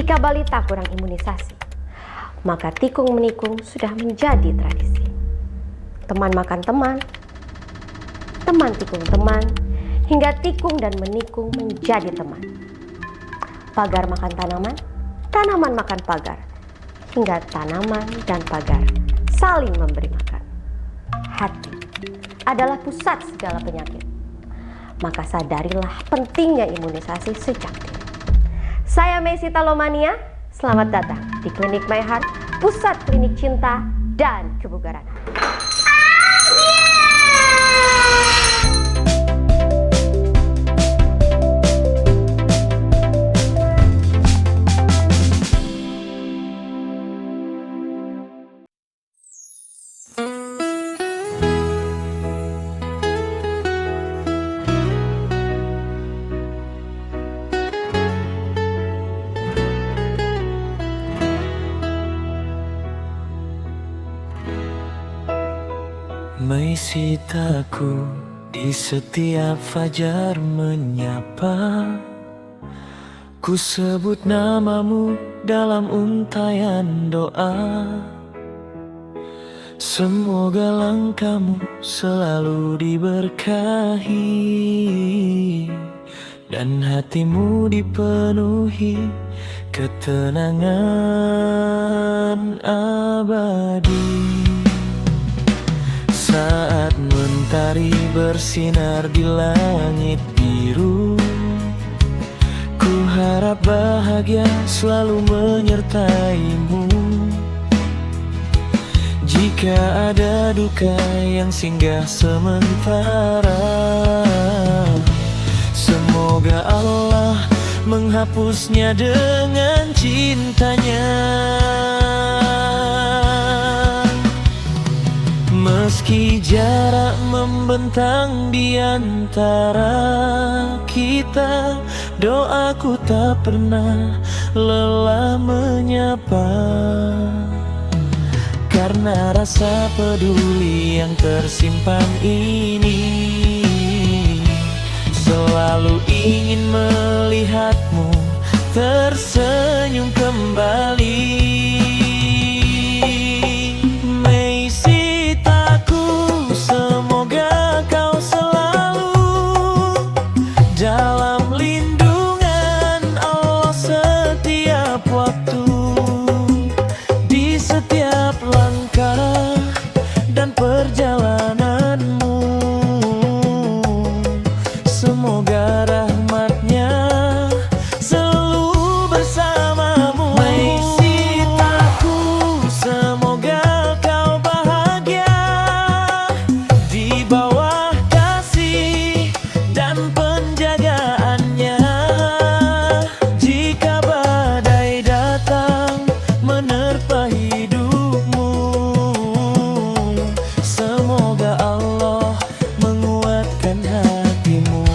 Jika balita kurang imunisasi, maka tikung menikung sudah menjadi tradisi. Teman makan teman, teman tikung teman, hingga tikung dan menikung menjadi teman. Pagar makan tanaman, tanaman makan pagar, hingga tanaman dan pagar saling memberi makan. Hati adalah pusat segala penyakit. Maka sadarilah pentingnya imunisasi sejak dini. Saya Messi Talomania, selamat datang di Klinik My Heart, pusat klinik cinta dan kebugaran. Meisitaku di setiap fajar menyapa, ku sebut namamu dalam untayan doa. Semoga langkahmu selalu diberkahi dan hatimu dipenuhi ketenangan abadi. Saat mentari bersinar di langit biru, ku harap bahagia selalu menyertaimu. Jika ada duka yang singgah sementara, semoga Allah menghapusnya dengan cintanya. Meski jarak membentang di antara kita, doaku tak pernah lelah menyapa. Karena rasa peduli yang tersimpan ini selalu ingin melihatmu tersenyum kembali. Semoga kau selalu dalam lindungan Allah setiap waktu, di setiap langkah dan perjalananmu. Semoga rahmatnya selalu bersamamu. Meisitaku, semoga kau bahagia di bawah kasih dan penjagaannya. Jika badai datang menerpa hidupmu, semoga Allah menguatkan hatimu.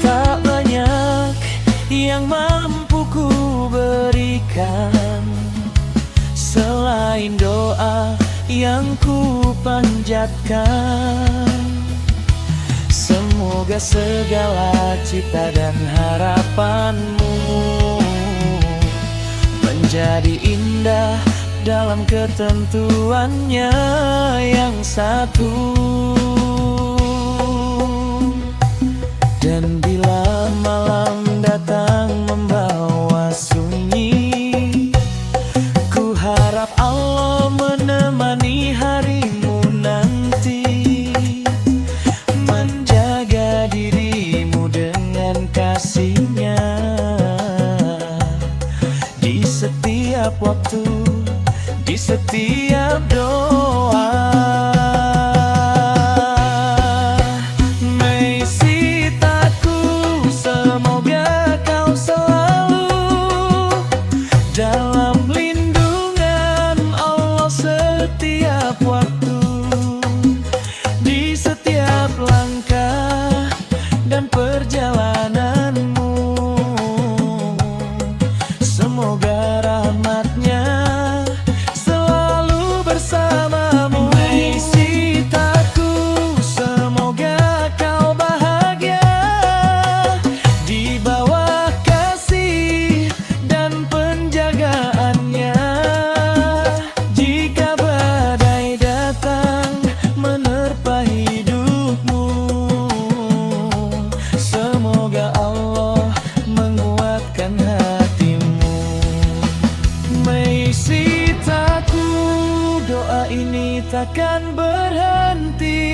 Tak banyak yang mampu ku berikan selain doa yang ku panjatkan. Semoga segala cita dan harapanmu menjadi indah dalam ketentuannya yang satu. Dan bila malam datang membawa sunyi, ku harap Allah menemani harimu nanti, menjaga dirimu dengan kasih-Nya di setiap waktu, di setiap doa. Semoga kau selalu dalam lindungan Allah setiap waktu, di setiap langkah dan perjalananmu. Semoga rahmatnya selalu bersamamu. Hai Sitaku, semoga kau bahagia di bawah kasih dan penjagaannya. Jika badai datang menerpa hidupmu, semoga Allah menguatkan hatimu. Hai Sitaku, doa ini takkan berhenti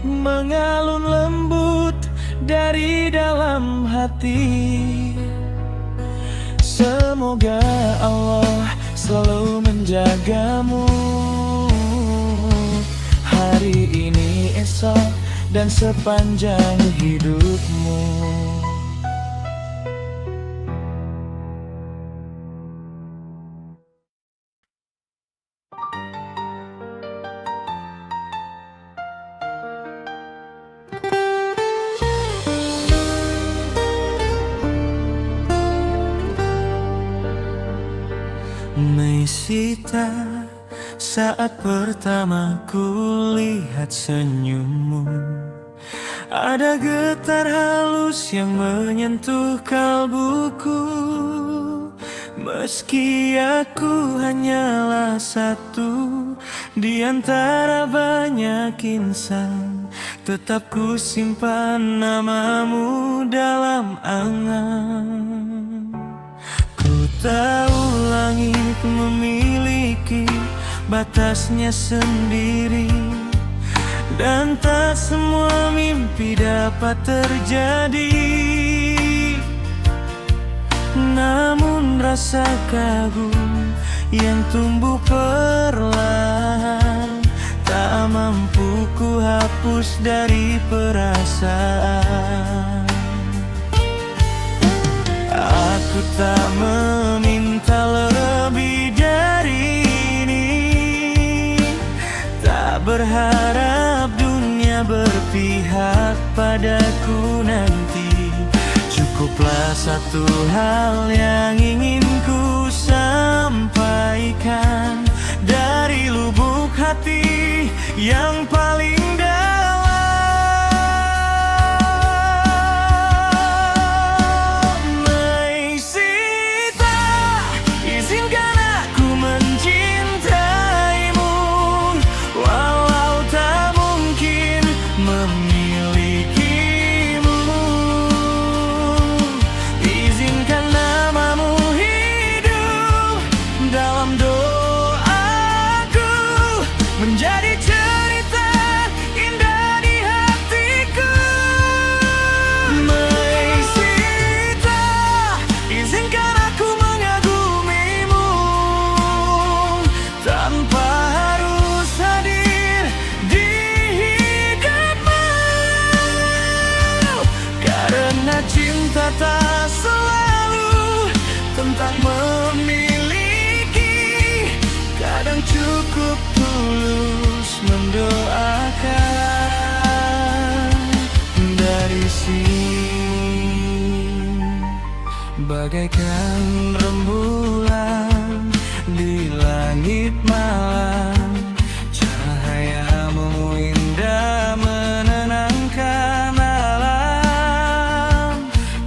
mengalun lembut dari dalam hati. Semoga Allah selalu menjagamu hari ini, esok, dan sepanjang hidupmu. Hai Sita, saat pertama ku lihat senyummu, ada getar halus yang menyentuh kalbuku. Meski aku hanyalah satu di antara banyak insan, tetap ku simpan namamu dalam angan. Ku tahu langit memiliki batasnya sendiri, dan tak semua mimpi dapat terjadi. Namun rasa kagum yang tumbuh perlahan tak mampu ku hapus dari perasaan. Aku tak meminta lebih dari ini, tak berharap dunia berpihak padaku nanti. Cukuplah satu hal yang ingin ku sampaikan dari lubuk hati yang paling dalam. Hai Sita, izinkan aku mencintaimu walau tak mungkin memilikimu. Izinkan namamu hidup dalam doaku, menjadi cerita indah di hatiku. Hai Sita, izinkan aku mengagumimu tanpa harus hadir di hidupmu, karena cinta tak selalu tentang memiliki. Kadang cukup tulus mendoakan dari sini, bagaikan rembulan di langit malam. Cahayamu indah menenangkan alam.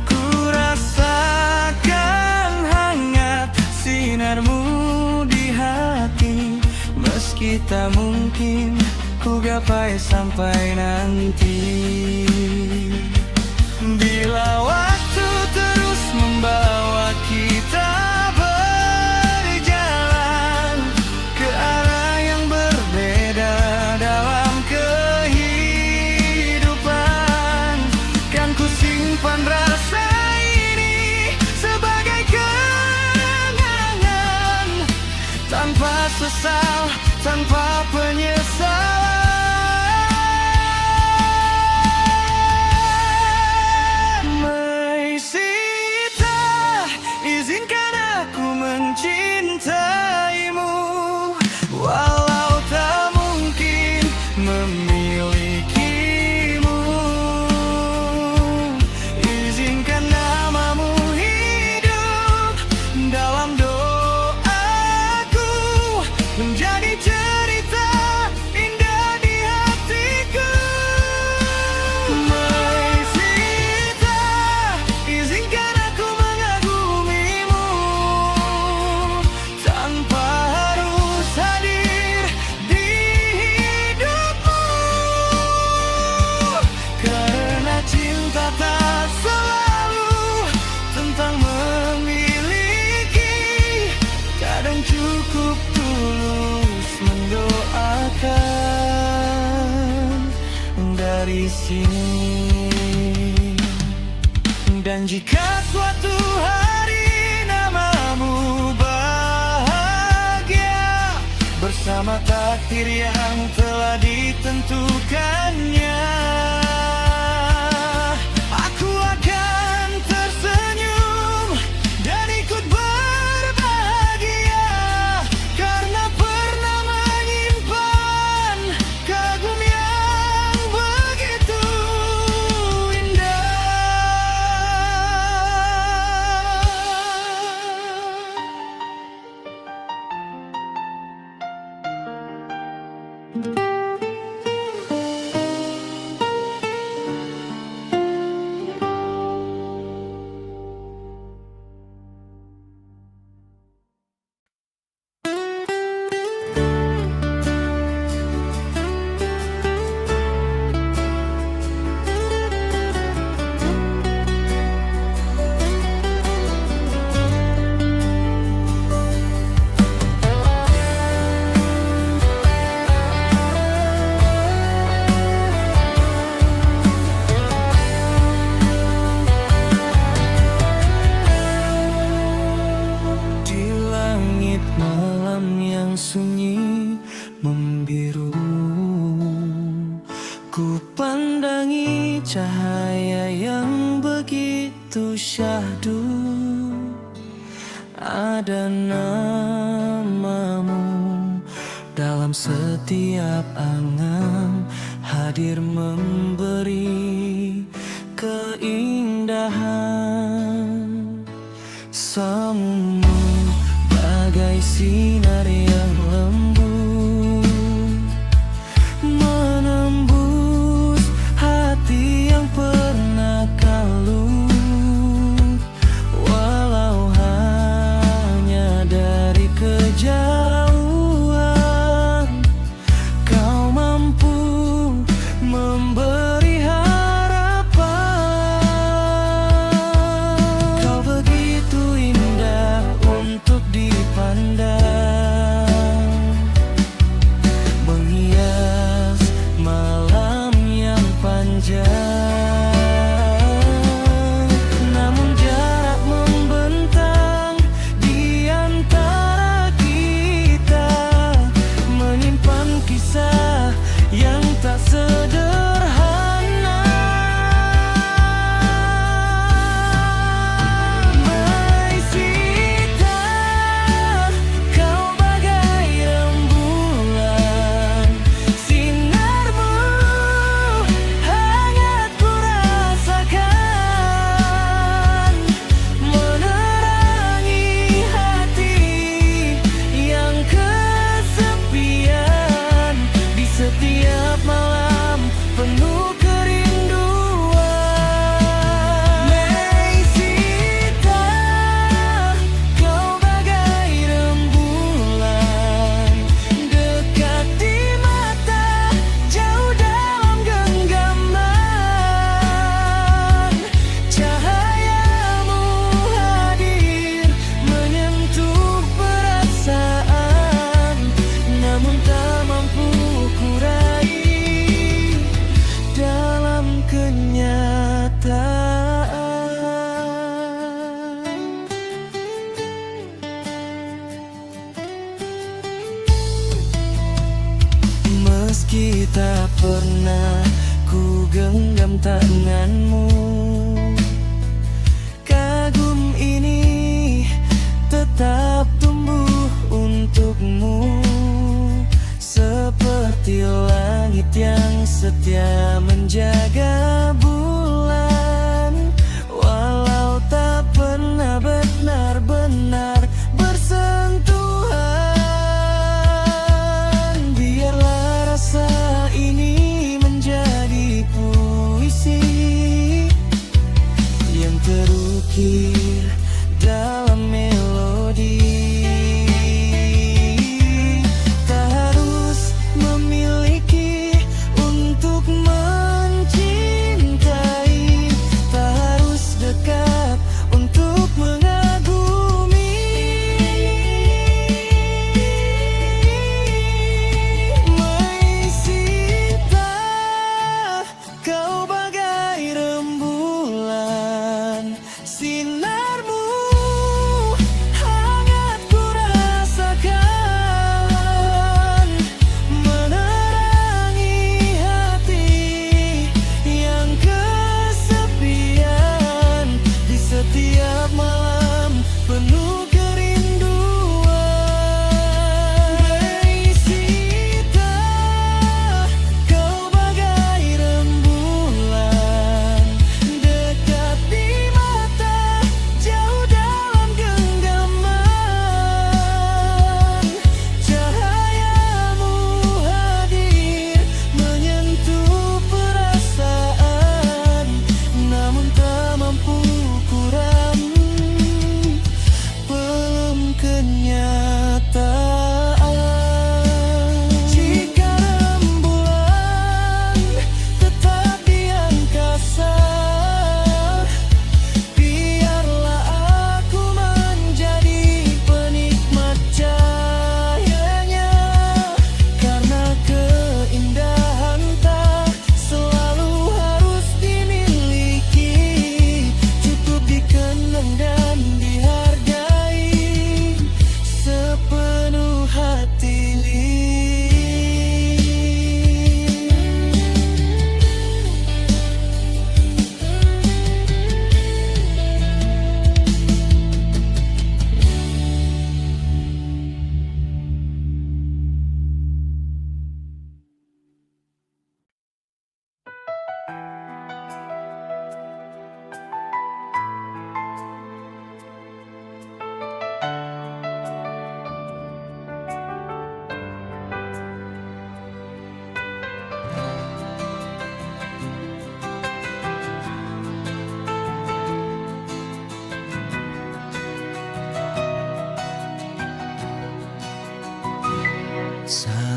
Ku rasakan hangat sinarmu di hati, meski tak mungkin ku gapai sampai nanti. Bila waktu terus membawa kita berjalan ke arah yang berbeda dalam kehidupan, kan ku simpan rasa ini sebagai kenangan, tanpa sesal, tanpa penyesalan. Hai Sita, izinkan aku mencintaimu walau tak mungkin memilikimu. Izinkan namamu hidup dalam di sini. Dan jika suatu hari namamu bahagia bersama takdir yang telah ditentukannya, aku akan tersenyum dan ikut berbahagia karena pernah menyimpan kagum yang begitu indah. Malam yang sunyi membiru, ku pandangi cahaya yang begitu syahdu. Ada namamu dalam setiap angan, hadir memberi keindahan. Samumu bagai sinar yang lembut, menembus hati yang pernah kalut. Walau hanya dari kejauhan, kau mampu memberi harapan. Kau begitu indah untuk dipandang, menghias malam yang panjang. Namun jarak membentang di antara kita, menyimpan kisah yang tak sederhana. My Sita, kau bagai rembulan, sinarmu hangat ku rasakan, menerangi hati yang kesepian di setiap malam penuh kerinduan. My Sita, kau bagai rembulan, dekat di mata, jauh dalam genggaman. Cahayamu hadir menyentuh perasaan, namun tak mampu ku raih dalam kenyataan. Meski tak pernah ku genggam tanganmu, kagum ini tetap tumbuh untukmu. Seperti langit yang setia menjaga bulan, walau tak pernah benar-benar bersentuhan. Biarlah rasa ini menjadi puisi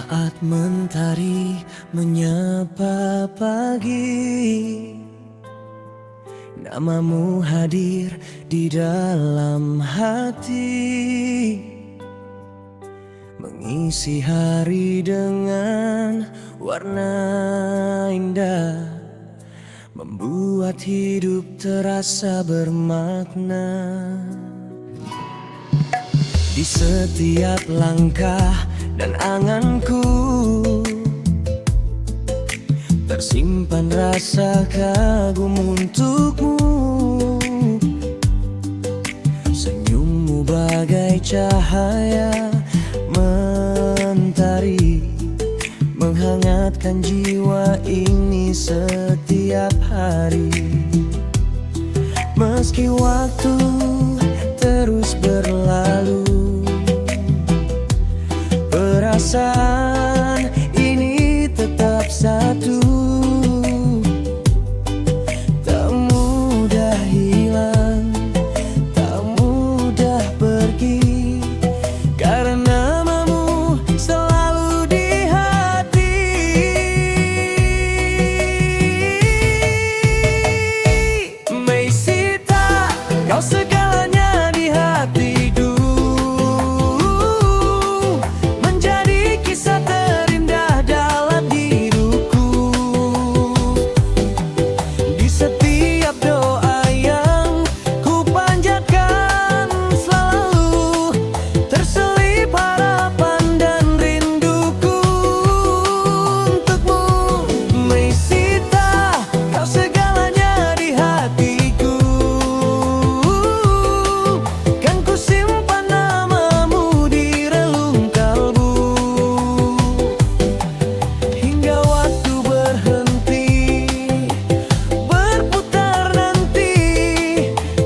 Saat mentari menyapa pagi, namamu hadir di dalam hati, mengisi hari dengan warna indah, membuat hidup terasa bermakna. Di setiap langkah dan anganku tersimpan rasa kagum untukmu. Senyummu bagai cahaya mentari, menghangatkan jiwa ini setiap hari. Meski waktu terus berlalu, perasaan ini tetap satu. Tak mudah hilang, tak mudah pergi, karena namamu selalu di hati. Meisita, kau segalanya di hatiku, menjadi kisah terindah dalam hidupku. Di setiap doa yang ku panjatkan, selalu terselip harapan dan rinduku untukmu. Meisita, kau segalanya di hatiku, kan ku simpan namamu di relung kalbu. Hingga waktu berhenti berputar nanti,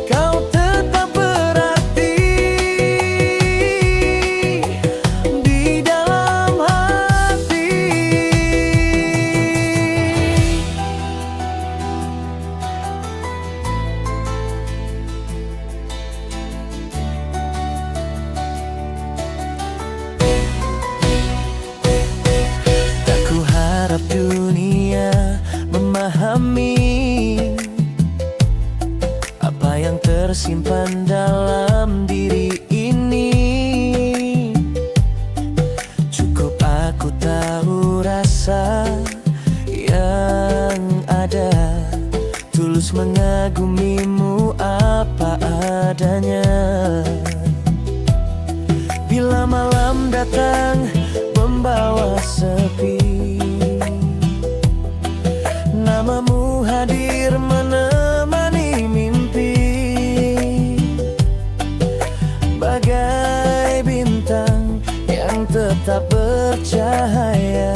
kau tetap berarti di dalam hati. Tak kuharap dunia memahami apa yang tersimpan dalam diri ini. Cukup aku tahu rasa yang ada, tulus mengagumimu apa adanya. Bila malam datang membawa sepi, namamu hadir menemani mimpi, bagai bintang yang tetap bercahaya,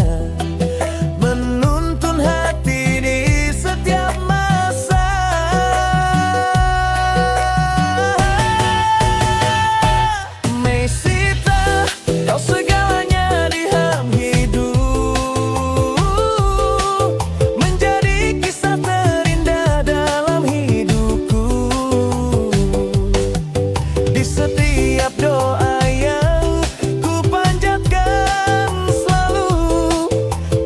menuntun hati di setiap masa. Meisita, kau segalanya di dalam hidup, menjadi kisah terindah dalam hidupku. Di setiap doa yang ku panjatkan, selalu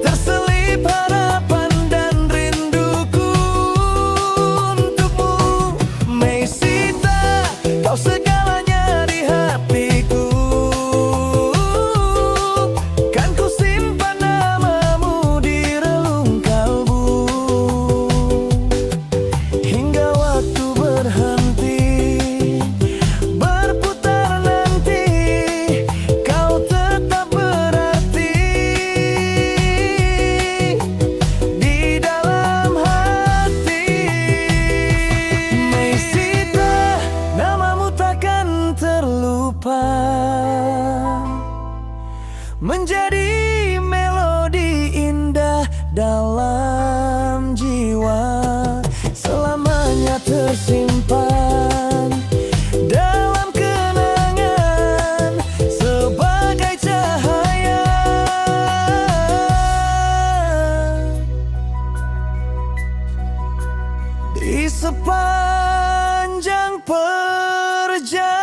terselip harapan dan rinduku untukmu. Meisita, kau segalanya di hatiku, kan ku simpan namamu di relung kalbu. Hingga waktu berhenti berputar nanti, kau tetap berarti di dalam hati. Meisita, namamu takkan terlupa, menjadi melodi indah dalam jiwa, selamanya tersimpan dalam kenangan sebagai cahaya di sepanjang perjalanan.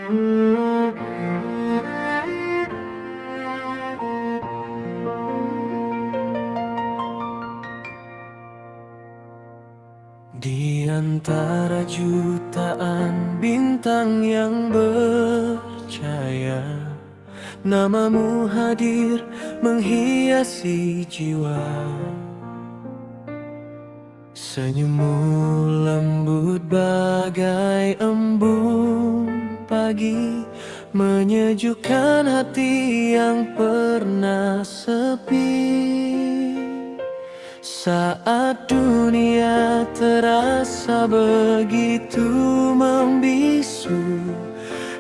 Di antara jutaan bintang yang bercahaya, namamu hadir menghiasi jiwa. Senyummu lembut bagai embun pagi, menyejukkan hati yang pernah sepi. Saat dunia terasa begitu membisu,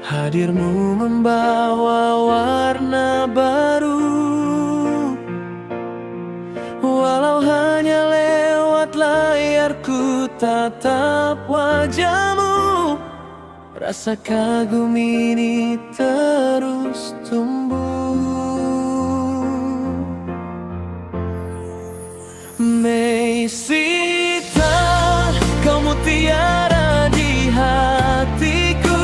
hadirmu membawa warna baru. Walau hanya lewat layar ku tatap wajahmu, rasa kagum ini terus tumbuh. Meisita, kau mutiara di hatiku,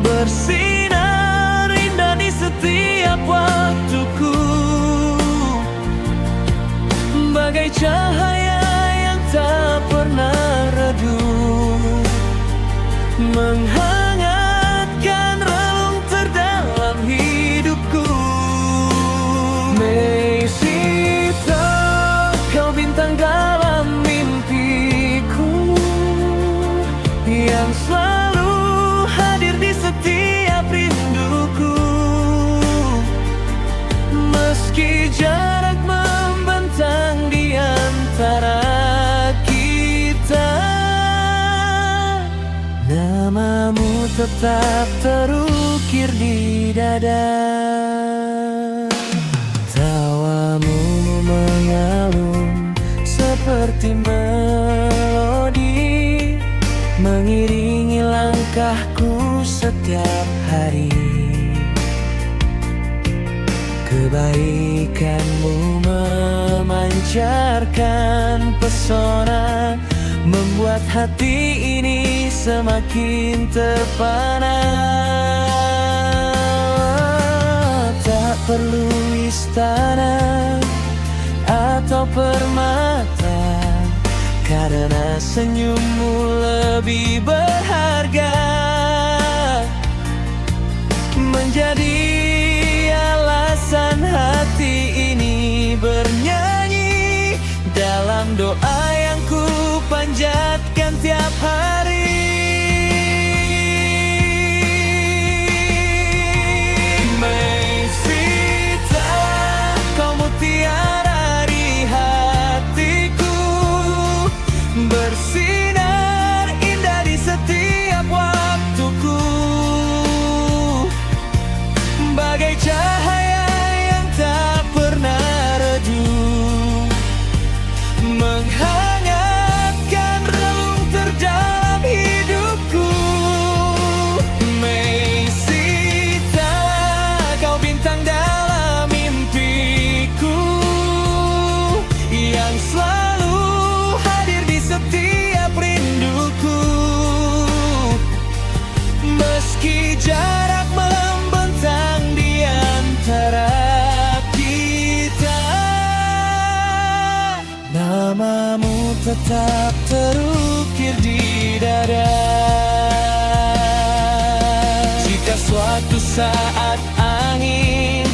bersinar indah di setiap waktuku, bagai cahaya yang tak pernah redup, menghangatkan relung terdalam hidupku. Meisita, kau bintang dalam mimpiku, yang selalu hadir di setiap rinduku. Meski jarak membentang di antara kita, namamu tetap terukir di dada. Tawamu mengalun seperti melodi, mengiringi langkahku setiap hari. Kebaikanmu memancarkan pesona, membuat hati ini semakin terpana. Tak perlu istana atau permata, karena senyummu lebih berharga, menjadi alasan hati ini bernyanyi dalam doa yang ku panjatkan tiap hari. Meisita, kau mutiara di hatiku, bersinar indah di setiap waktuku, bagai cahaya yang tak pernah redup, menghangatkan relung terdalam hidupku. Meisita, kau bintang dalam mimpiku, yang selalu hadir di setiap rinduku. Meski jarak membentang di antara kita, namamu tetap terukir di dada. Jika suatu saat angin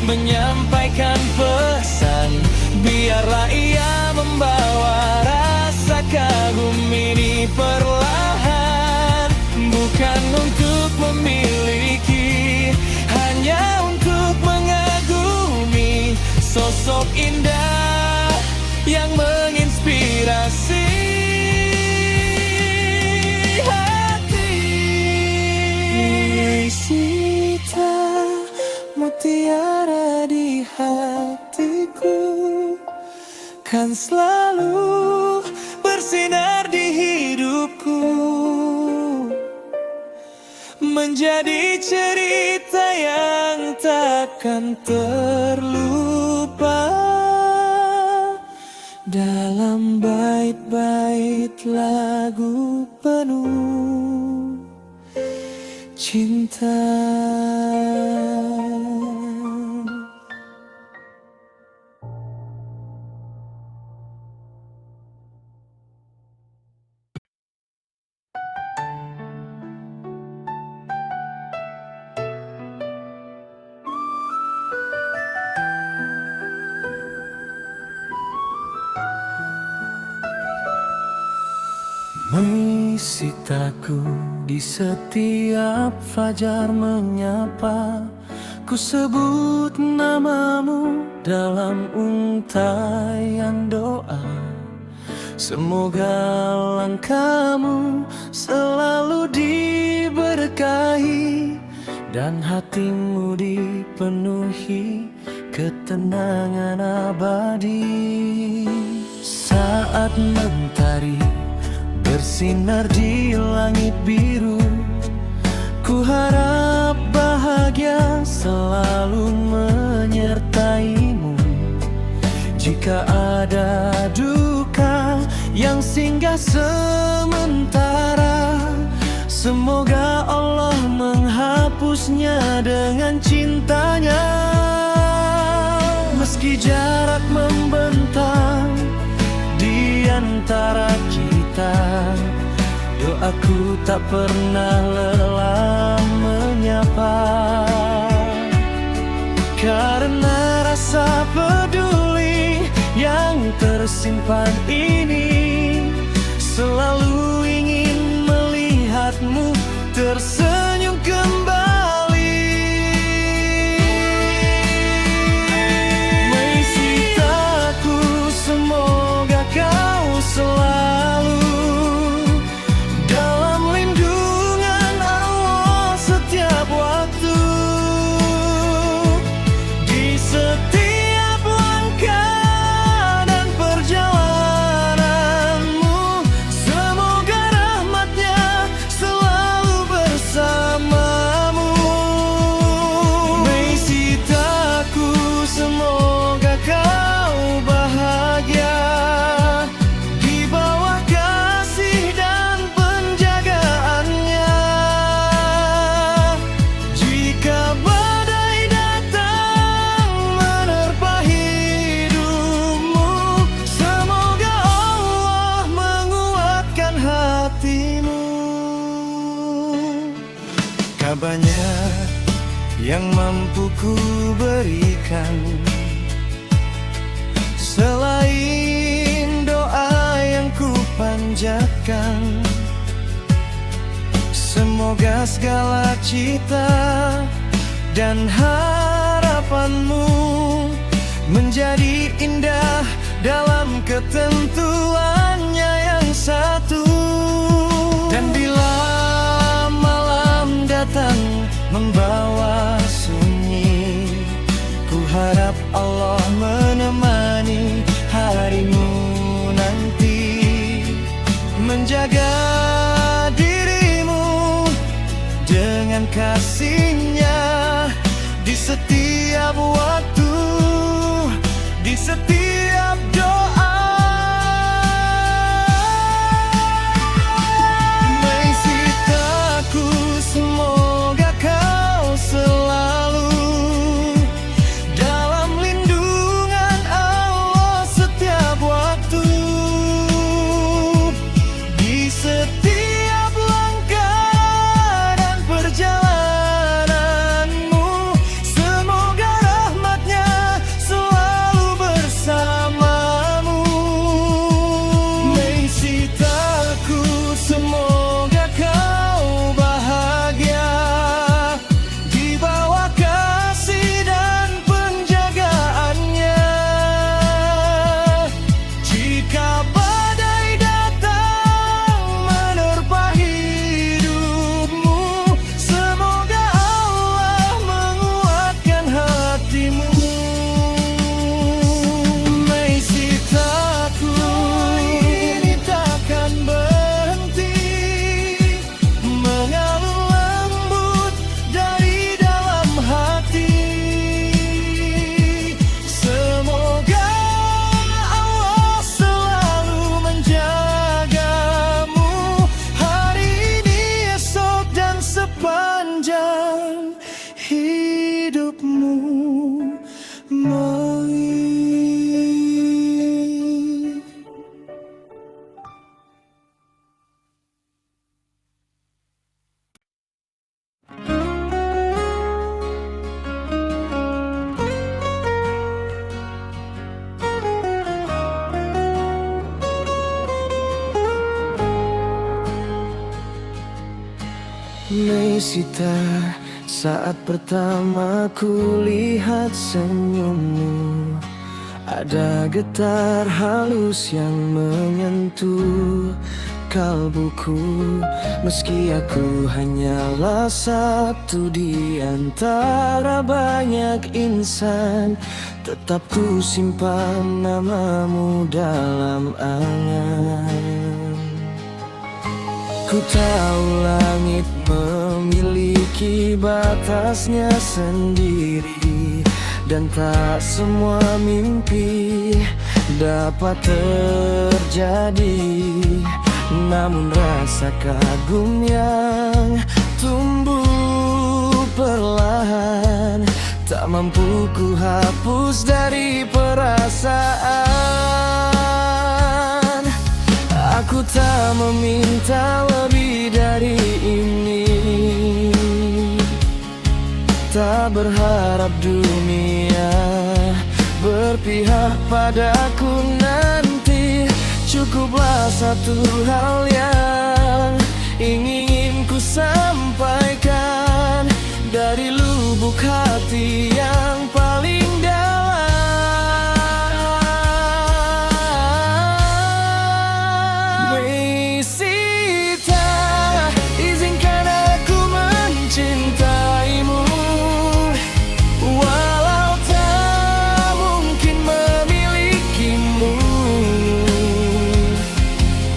menyampaikan pesan, biarlah ia membawa rasa kagum ini perlahan, bukan untuk memiliki, hanya untuk mengagumi sosok indah yang menginspirasi hati. Meisita, mutiara di hatiku, kan selalu bersinar di hidupku, menjadi cerita yang takkan terlupa dalam bait-bait lagu penuh cinta. Memisitaku di setiap fajar menyapa, ku sebut namamu dalam untayan doa. Semoga langkahmu selalu diberkahi dan hatimu dipenuhi ketenangan abadi. Saat mentari bersinar di langit biru, ku harap bahagia selalu menyertaimu. Jika ada duka yang singgah sementara, semoga Allah menghapusnya dengan cintanya. Meski jarak membentang di antara kita, doaku tak pernah lelah menyapa. Karena rasa peduli yang tersimpan ini, selalu ingin melihatmu tersenyum kembali. Memisitaku, semoga kau selalu dalam lindungan Allah setiap waktu. Di setiap langkah dan perjalananmu, semoga rahmatnya selalu bersamamu. Memisitaku, semoga kau bahagia di bawah kasih dan penjagaannya. Jika badai datang menerpa hidupmu, semoga Allah menguatkan hatimu. Kabarnya yang mampu ku berikan, selain doa yang ku panjatkan. Semoga segala cita dan harapanmu menjadi indah dalam ketentuannya yang satu. Dan bila malam datang membawa sunyi, ku harap Allah menemani harimu nanti, menjaga dirimu dengan kasih-Nya di setiap waktu, di setiap doa. Memisitaku, semoga kau selalu dalam lindungan Allah setiap waktu. Di setiap langkah dan perjalananmu, semoga Meisita, saat pertama ku lihat senyummu, ada getar halus yang menyentuh kalbuku. Meski aku hanyalah satu di antara banyak insan, tetap ku simpan namamu dalam angan. Ku tahu langit memiliki batasnya sendiri, dan tak semua mimpi dapat terjadi. Namun rasa kagum yang tumbuh perlahan tak mampu ku hapus dari perasaan. Aku tak meminta lebih dari ini, tak berharap dunia berpihak padaku nanti. Cukuplah satu hal yang ingin ku sampaikan dari lubuk hati yang paling dalam. Meisita, izinkan aku mencintaimu, walau tak mungkin memilikimu.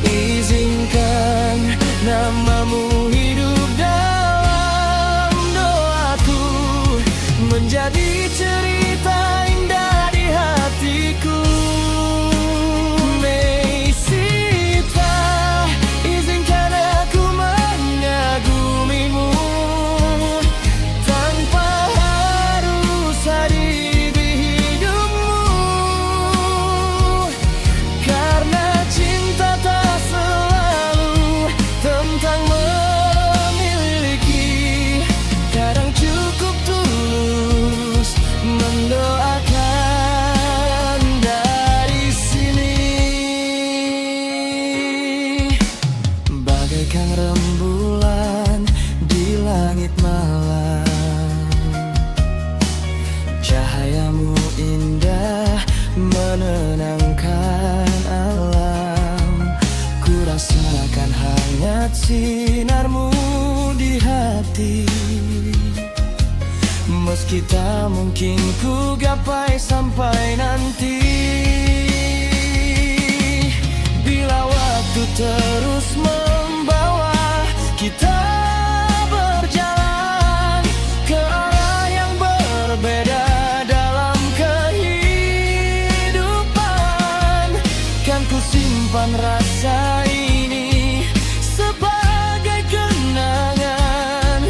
Izinkan namamu hidup dalam doaku, menjadi cerita indah di hatiku. Meisita, izinkan aku mengagumimu, tanpa harus hadir di hidupmu. Karena cinta tak selalu tentang memiliki, kadang cukup tulus mendoakan dari sini. Bagaikan rembulan di langit malam, cahayamu indah menenangkan alam. Ku rasakan hangat sinarmu di hati, meski tak mungkin ku gapai sampai nanti. Bila waktu terus membawa kita berjalan ke arah yang berbeda dalam kehidupan, kan ku simpan rasa ini sebagai kenangan,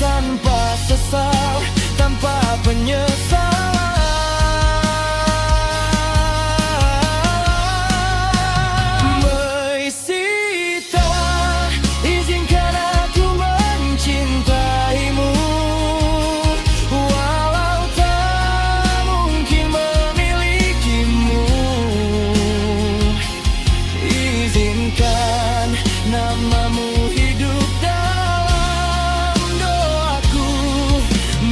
tanpa sesal, tanpa penyesalan. Meisita, izinkan aku mencintaimu, walau tak mungkin memilikimu. Izinkan namamu hidup dalam doaku,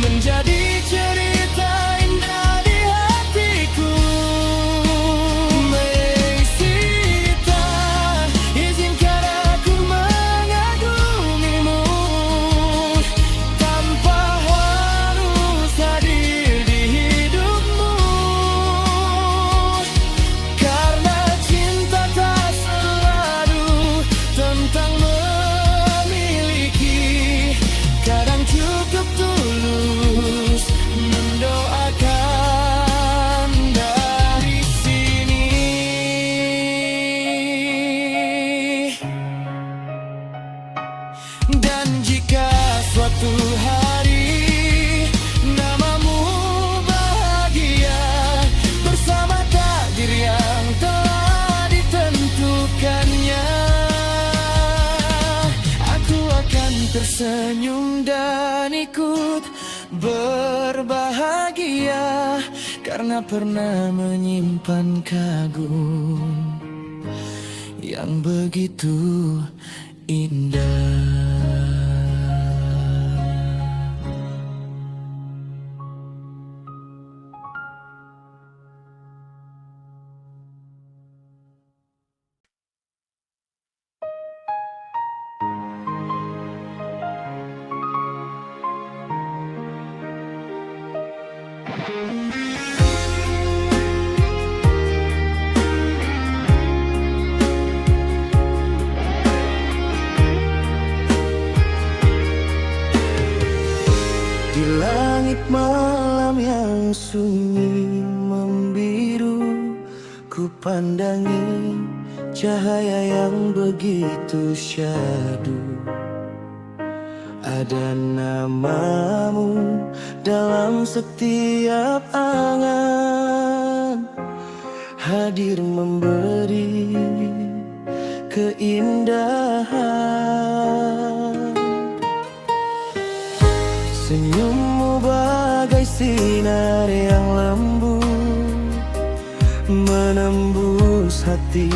menjadi cerita indah di hatiku. Meisita, izinkan aku mengagumimu, tanpa harus hadir di hidupmu. Karena cinta tak selalu tentang memiliki, kadang cukup tulus mendoakan dari sini. Dan jika suatu hari namamu bahagia bersama takdir yang telah ditentukannya, aku akan tersenyum dan ikut berbahagia, karena pernah menyimpan kagum yang begitu indah. langit malam yang sunyi membiru, ku pandangi cahaya yang begitu syahdu. Ada namamu dalam setiap angan, hadir memberi keindahan. Senyummu bagai sinar yang lembut, menembus hati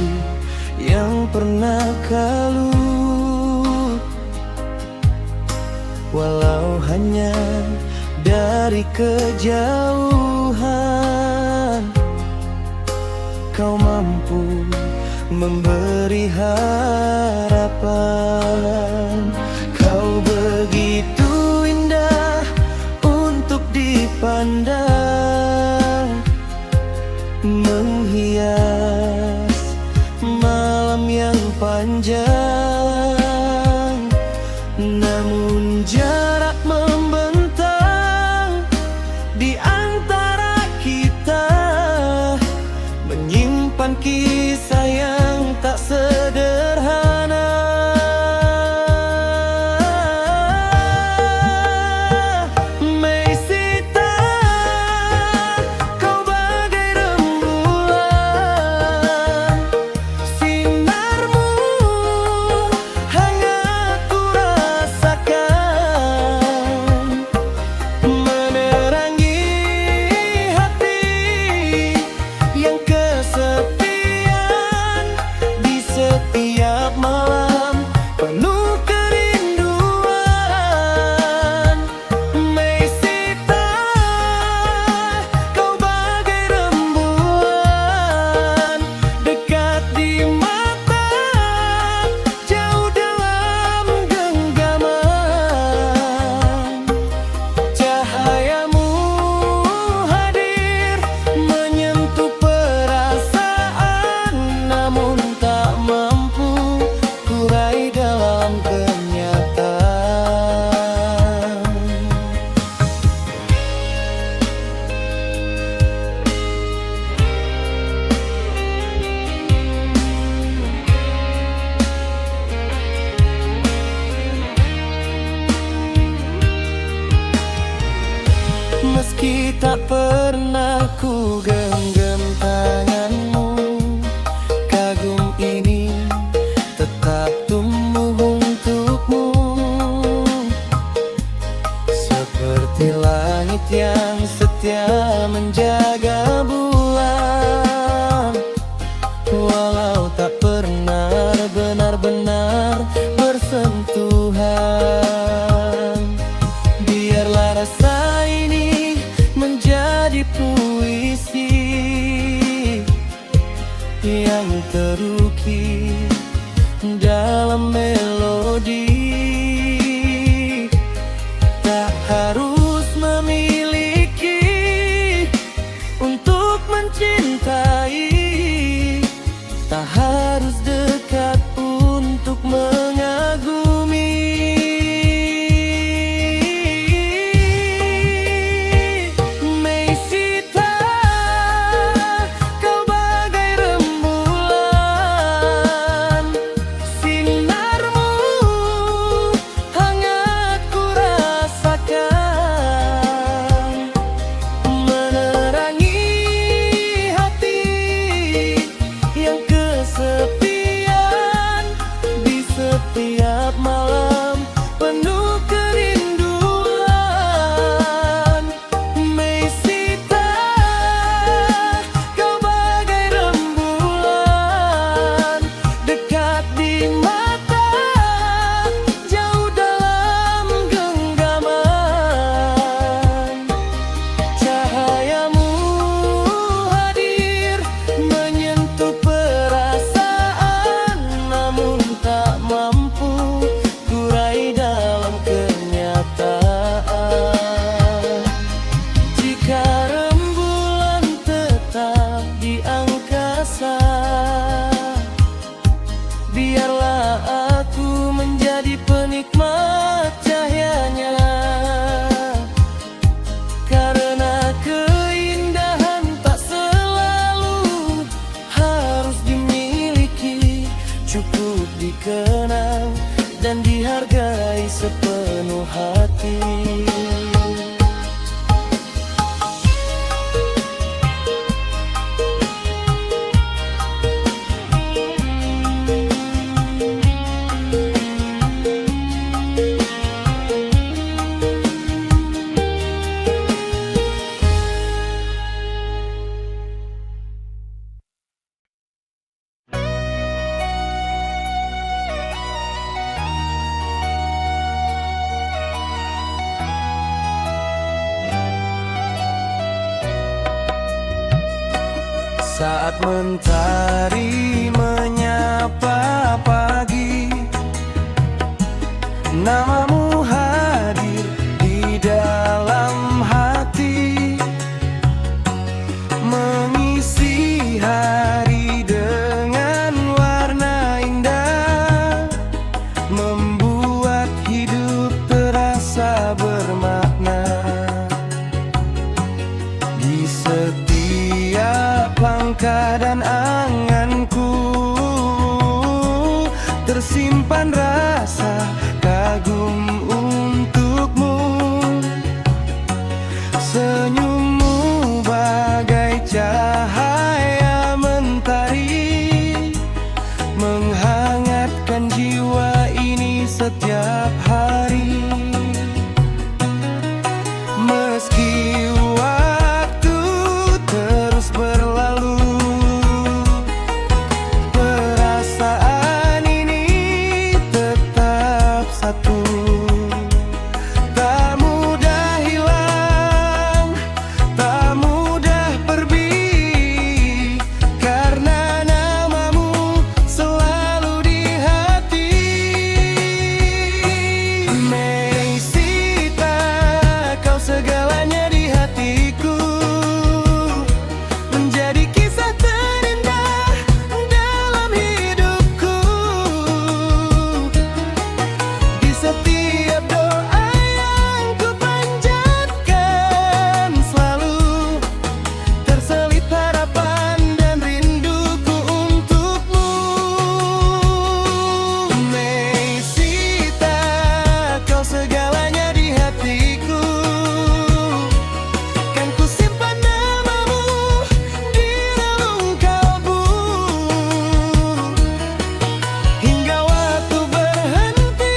yang pernah kalut. Walau hanya dari kejauhan, kau mampu memberi harapan. Kau begitu indah untuk dipandang, menghias malam yang panjang. Namun jarak membentang di antara kita, menyimpan kisah yang tak sederhana. Meisita, kau bagai rembulan, sinarmu hangat ku rasakan, menerangi hati yang kesepian di setiap malam penuh kerinduan. Meisita, kau bagai rembulan, dekat di mata, jauh dalam genggaman. Cahayamu hadir menyentuh perasaan, namun tak mampu kurai dalam kenyataan. Meski tak pernah ku genggam tanganmu, kagum ini tetap tumbuh untukmu. Seperti langit yang setia menjaga bulan, walau tak pernah benar-benar bersentuhan. Biarlah rasa ini menjadi puisi yang terukir dalam melodi. Tak harus memiliki untuk mencintai, tak harus dekat untuk mengagumi. Meisita, kau bagai rembulan, sinarmu hangat ku rasakan, menerangi hati yang kesepian di setiap malam penuh kerinduan. Meisita, kau bagai rembulan, dekat di mata, jauh dalam genggaman. Cahayamu hadir menyentuh perasaan, namun tak mampu kurai dalam kenyataan. Jika rembulan tetap di angkasa, biarlah aku menjadi penikmat cahayanya. dihargai sepenuh hati. Saat mentari menyapa pagi, namamu hadir di dalam hati, mengisi hari dengan warna indah, membuat hidup terasa bermakna. Di setiap langkah dan anganku tersimpan rasa kagum untukmu. Senyummu bagai cahaya mentari, menghangatkan jiwa ini setiap hari. Meski waktu terus berlalu, perasaan ini tetap satu. Tak mudah hilang, tak mudah pergi, karena namamu selalu di hati. Meisita, kau segalanya di hatiku, menjadi kisah terindah dalam hidupku. Di setiap doa yang ku panjatkan, selalu terselip harapan dan rinduku untukmu. Meisita, kau segalanya di hatiku, kan ku simpan namamu di relung kalbu, hingga waktu berhenti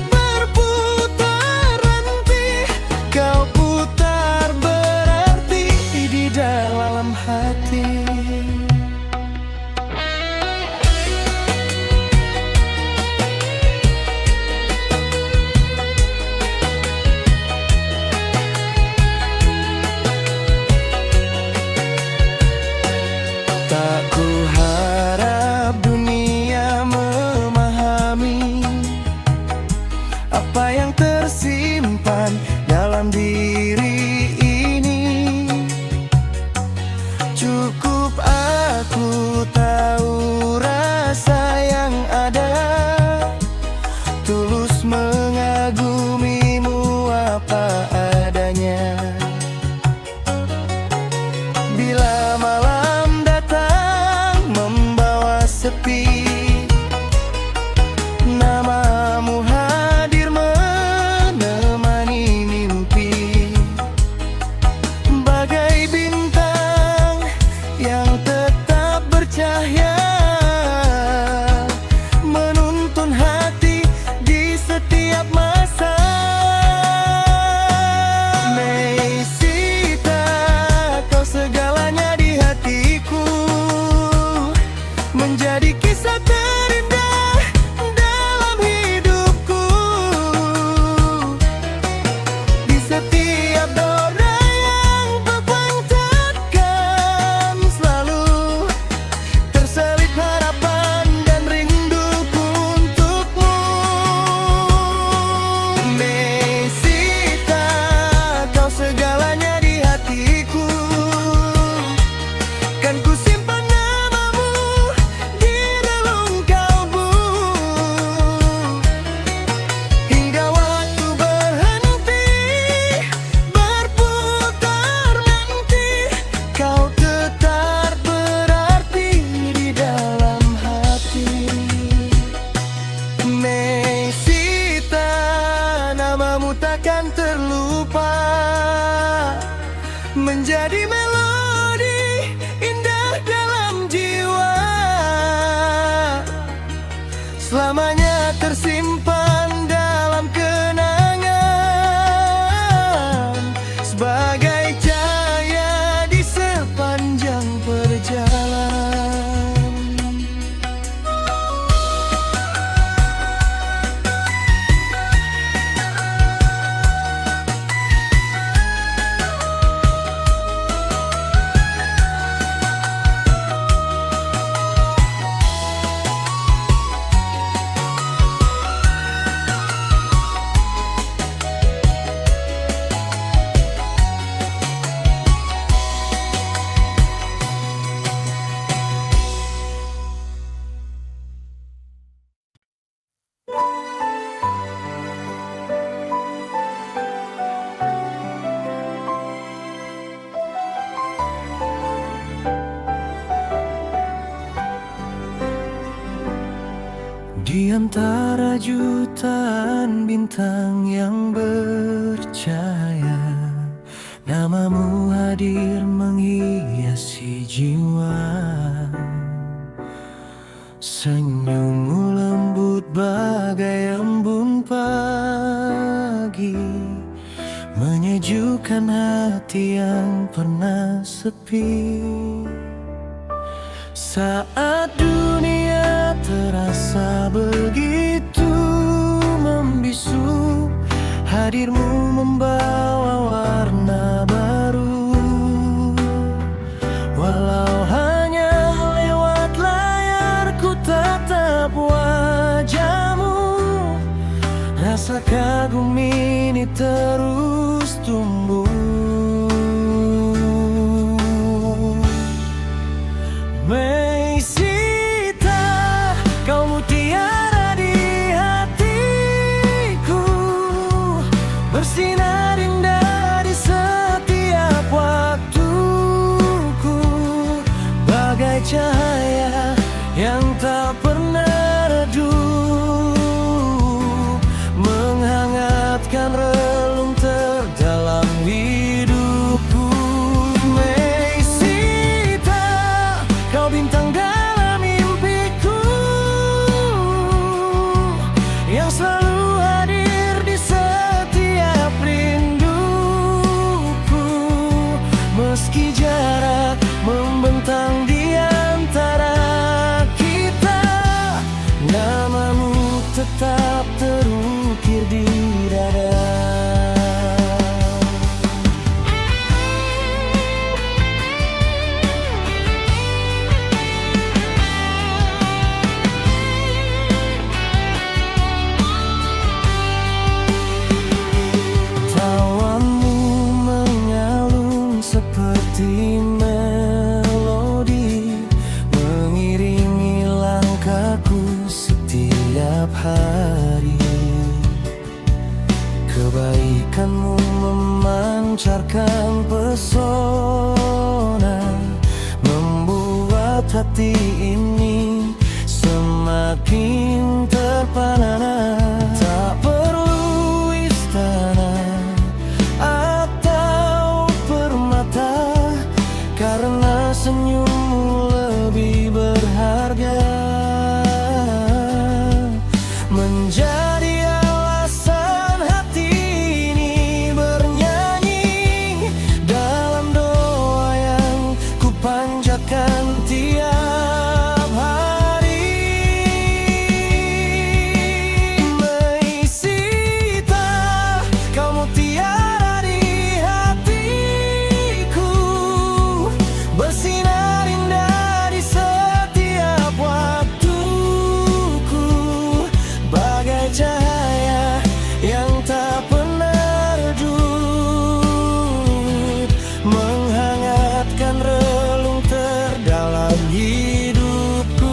berputar henti, kau putar berarti di dalam hati. Tak ku harap dunia memahami apa yang tersimpan dalam diri ini. Cukup aku tahu rasa yang ada, tulus mengagumimu apa adanya. Bila malam datang membawa sepi, namamu hadir menemani mimpi, bagai bintang yang tetap bercahaya, menuntun hati di setiap antara jutaan bintang yang bercahaya, namamu hadir menghiasi jiwa. Senyummu lembut bagai embun pagi, menyejukkan hati yang pernah sepi. Saat dunia terasa begitu membisu, hadirmu membawa warna baru. Walau hanya lewat layar, ku tatap wajahmu. Rasa kagum ini terus tumbuh. Meisita, kau mutiara di hatiku, bersinar indah di setiap waktuku, bagai cahaya yang tak pernah redup, menghangatkan relung terdalam hidupku. Meisita, kau bintang dalam mimpiku, yang selalu hadir di setiap rinduku. Meski jarak membentang di antara kita, namamu tetap terukir di dada. Tawamu mengalun seperti melodi, mengiringi langkahku setiap hari. Kebaikanmu memancarkan pesona, membuat hati ini semakin terpana. Tak perlu istana atau permata, karena senyummu lebih berharga. Menjadi alasan hati ini bernyanyi dalam doa yang ku panjatkan tiap hari. Meisita, kau mutiara di hatiku, bersinar indah di setiap waktuku, bagai cahaya yang tak pernah redup, menghangatkan relung terdalam hidupku.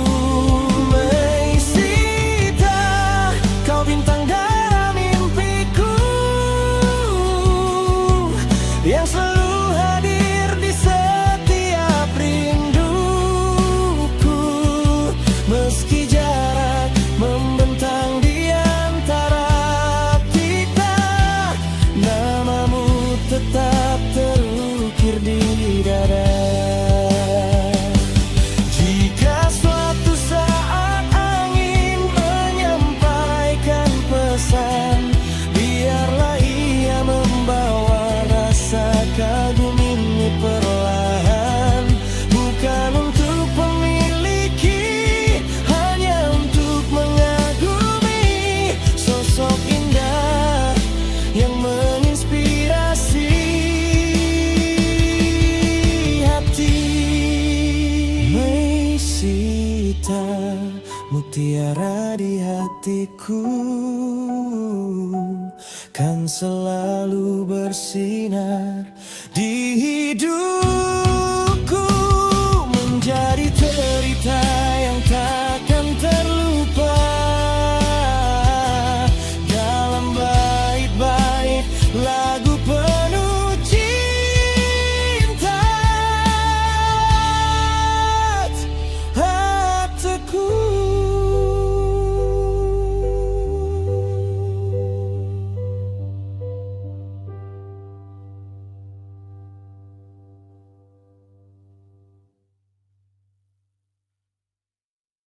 Meisita, kau bintang dalam mimpiku, yang selalu hadir di setiap rinduku. Meski jarak membentang di antara kita, namamu tetap terukir di dada. Jika suatu saat angin menyampaikan pesan, biarlah ia membawa rasa kagum ini perlahan. Bukan untuk memiliki, hanya untuk mengagumi sosok indah yang menginspirasi hati. Meisita, mutiara di hatiku, kan selalu bersinar di hidup.